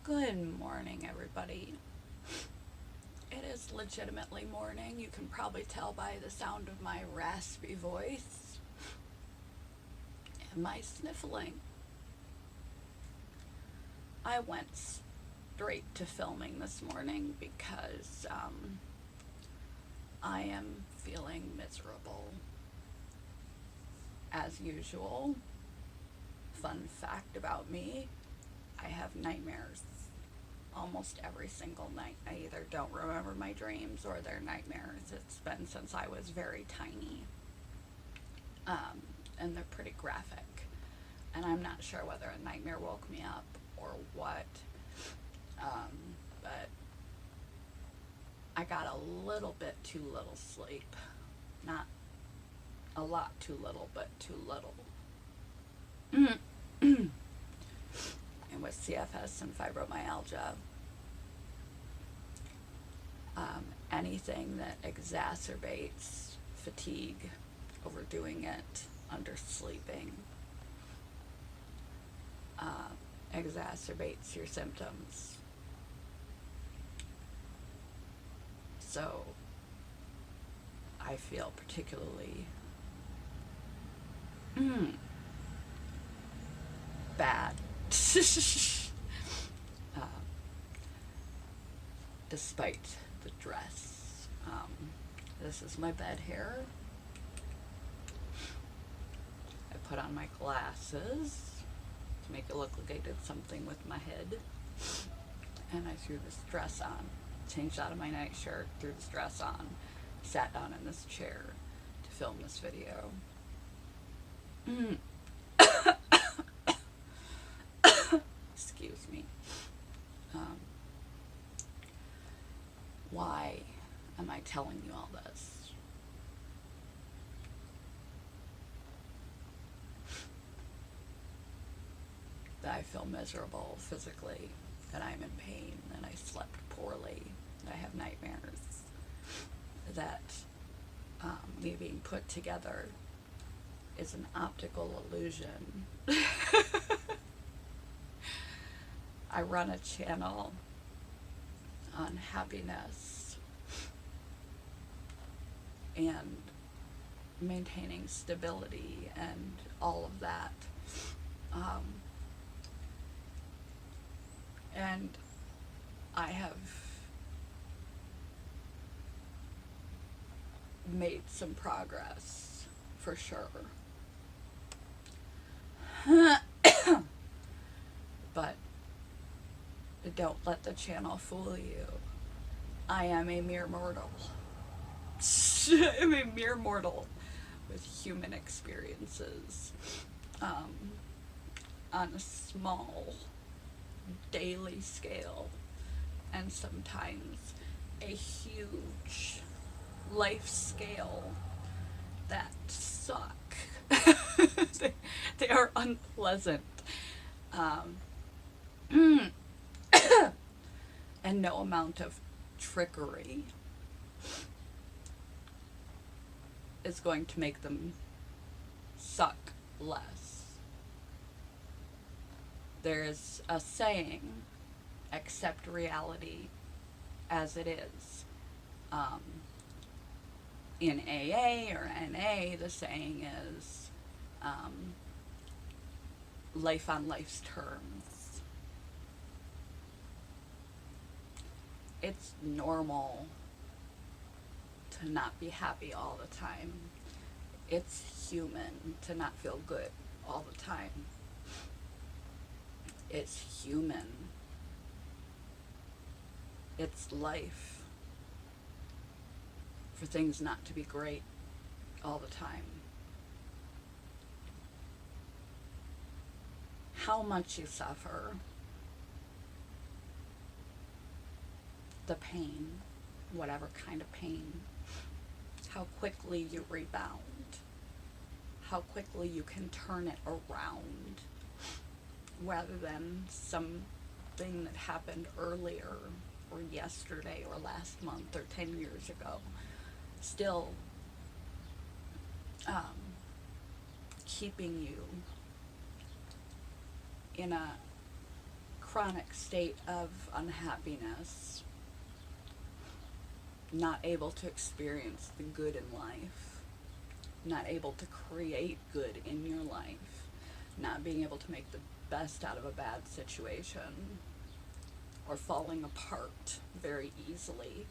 Good morning, everybody. It is legitimately morning. You can probably tell by the sound of my raspy voice and my sniffling. I went straight to filming this morning because I am feeling miserable. As usual, fun fact about me, I have nightmares almost every single night. I either don't remember my dreams or they're nightmares. It's been since I was very tiny. And they're pretty graphic. And I'm not sure whether a nightmare woke me up or what. But I got a little bit too little sleep. Not a lot too little, but too little. And with CFS and fibromyalgia, anything that exacerbates fatigue, overdoing it, undersleeping, exacerbates your symptoms. So I feel particularly bad. Despite the dress. This is my bed hair. I put on my glasses to make it look like I did something with my head. And I threw this dress on. Changed out of my nightshirt, threw this dress on, sat down in this chair to film this video. Excuse me. Why am I telling you all this? That I feel miserable physically, that I'm in pain, that I slept poorly, that I have nightmares, that me being put together is an optical illusion. I run a channel on happiness and maintaining stability and all of that. And I have made some progress, for sure. But don't let the channel fool you. I am a mere mortal. I am a mere mortal with human experiences on a small daily scale, and sometimes a huge life scale that suck. they are unpleasant. And no amount of trickery is going to make them suck less. There's a saying, accept reality as it is. In AA or NA, the saying is life on life's terms. It's normal to not be happy all the time. It's human to not feel good all the time. It's human. It's life for things not to be great all the time. How much you suffer, the pain, whatever kind of pain, how quickly you rebound, how quickly you can turn it around, rather than something that happened earlier or yesterday or last month or 10 years ago, still keeping you in a chronic state of unhappiness, not able to experience the good in life, not able to create good in your life, not being able to make the best out of a bad situation, or falling apart very easily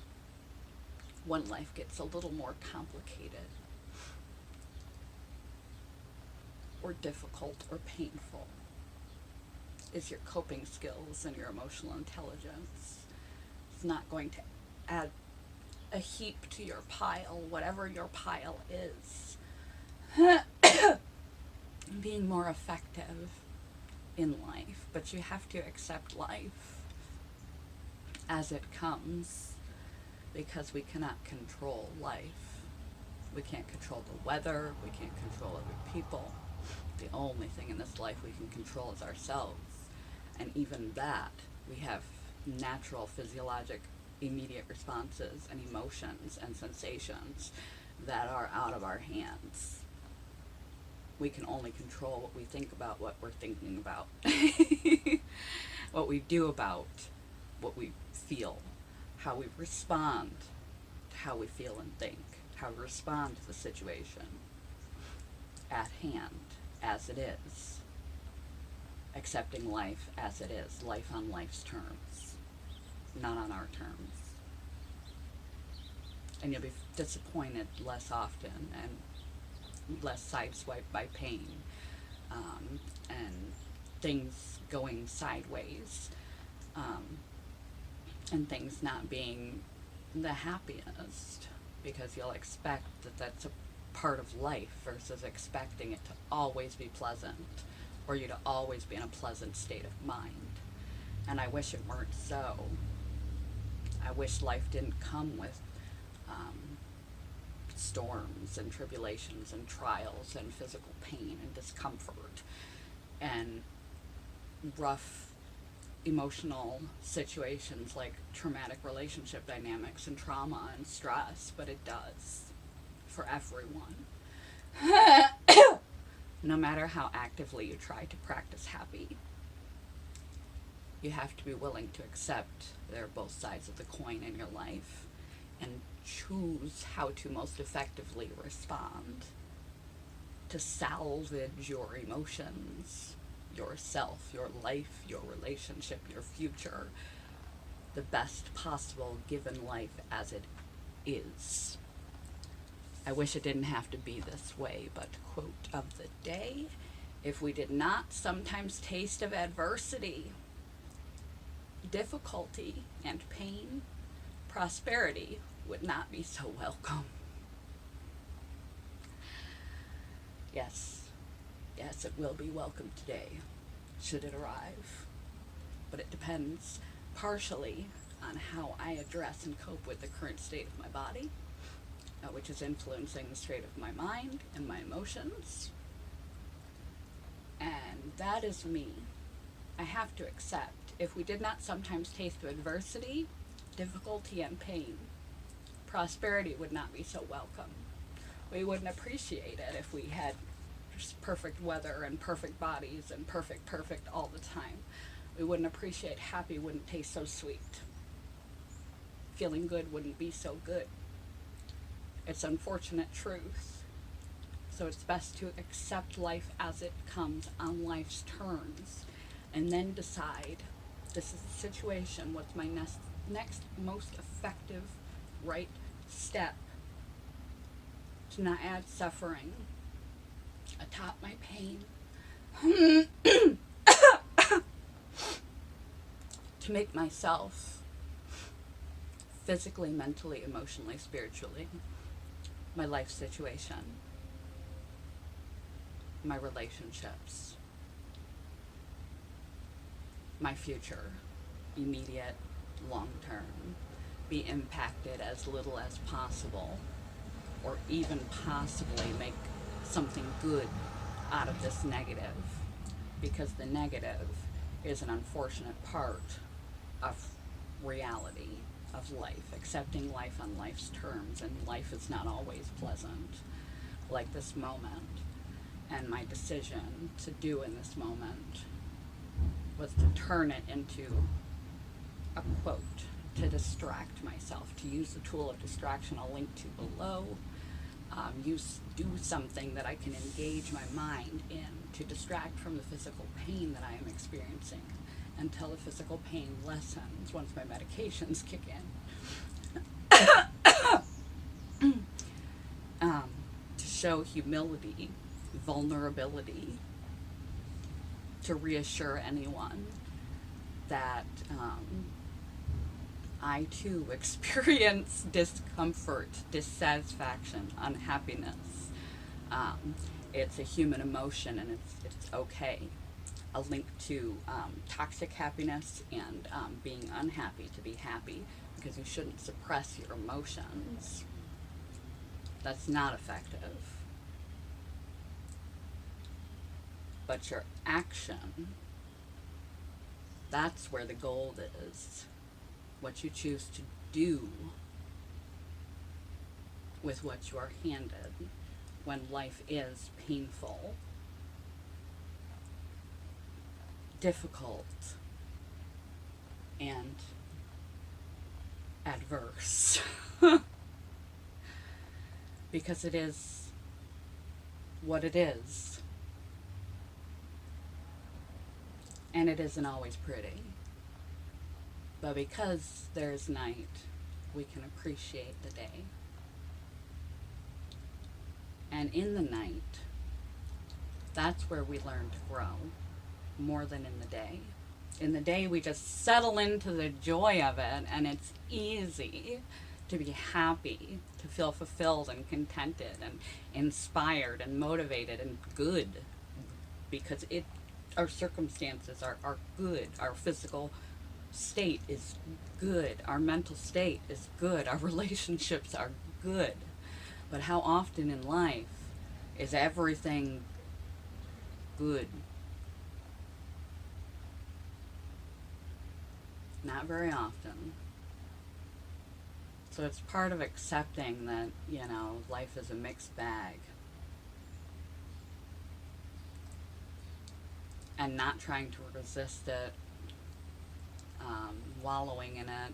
when life gets a little more complicated, or difficult, or painful, is your coping skills and your emotional intelligence. It's not going to add a heap to your pile, whatever your pile is. Being more effective in life, but you have to accept life as it comes, because we cannot control life. We can't control the weather, we can't control other people. The only thing in this life we can control is ourselves. And even that, we have natural, physiologic, immediate responses and emotions and sensations that are out of our hands. We can only control what we think about, what we're thinking about, what we do about what we feel, how we respond to how we feel and think, how we respond to the situation at hand as it is, accepting life as it is, life on life's terms, not on our terms. And you'll be disappointed less often and less sideswiped by pain, and things going sideways, and things not being the happiest, because you'll expect that that's a part of life versus expecting it to always be pleasant, or you to always be in a pleasant state of mind. And I wish it weren't so. I wish life didn't come with storms and tribulations and trials and physical pain and discomfort and rough emotional situations like traumatic relationship dynamics and trauma and stress, but it does for everyone. No matter how actively you try to practice happy, you have to be willing to accept there are both sides of the coin in your life and choose how to most effectively respond to salvage your emotions, yourself, your life, your relationship, your future, the best possible given life as it is. I wish it didn't have to be this way, but quote of the day, if we did not sometimes taste of adversity, difficulty, and pain, prosperity would not be so welcome. Yes, it will be welcome today, should it arrive. But it depends partially on how I address and cope with the current state of my body, which is influencing the state of my mind and my emotions. And that is me. I have to accept, if we did not sometimes taste of adversity, difficulty, and pain, prosperity would not be so welcome. We wouldn't appreciate it if we had just perfect weather and perfect bodies and perfect all the time. We wouldn't appreciate happy, wouldn't taste so sweet. Feeling good wouldn't be so good. It's unfortunate truth. So it's best to accept life as it comes on life's terms, and then decide, this is the situation, what's my next most effective right step to not add suffering atop my pain, to make myself physically, mentally, emotionally, spiritually, my life situation, my relationships, my future, immediate, long-term, be impacted as little as possible, or even possibly make something good out of this negative, because the negative is an unfortunate part of reality, of life, accepting life on life's terms, and life is not always pleasant, like this moment, and my decision to do in this moment was to turn it into a quote, to distract myself, to use the tool of distraction I'll link to below. Do something that I can engage my mind in to distract from the physical pain that I am experiencing until the physical pain lessens once my medications kick in. To show humility, vulnerability, to reassure anyone that I too experience discomfort, dissatisfaction, unhappiness. It's a human emotion, and it's okay. A link to toxic happiness and being unhappy to be happy, because you shouldn't suppress your emotions. That's not effective. But your action, that's where the gold is. What you choose to do with what you are handed when life is painful, difficult, and adverse. Because it is what it is. And it isn't always pretty. But because there's night, we can appreciate the day. And in the night, that's where we learn to grow more than in the day. In the day, we just settle into the joy of it, and it's easy to be happy, to feel fulfilled and contented and inspired and motivated and good, because our circumstances are good, our physical state is good, our mental state is good, our relationships are good. But how often in life is everything good? Not very often. So it's part of accepting that, life is a mixed bag. And not trying to resist it, wallowing in it,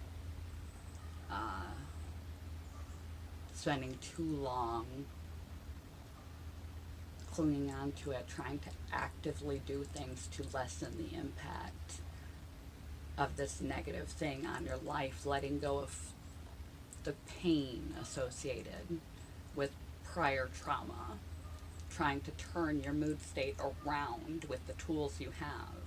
spending too long clinging on to it, trying to actively do things to lessen the impact of this negative thing on your life, letting go of the pain associated with prior trauma, trying to turn your mood state around with the tools you have.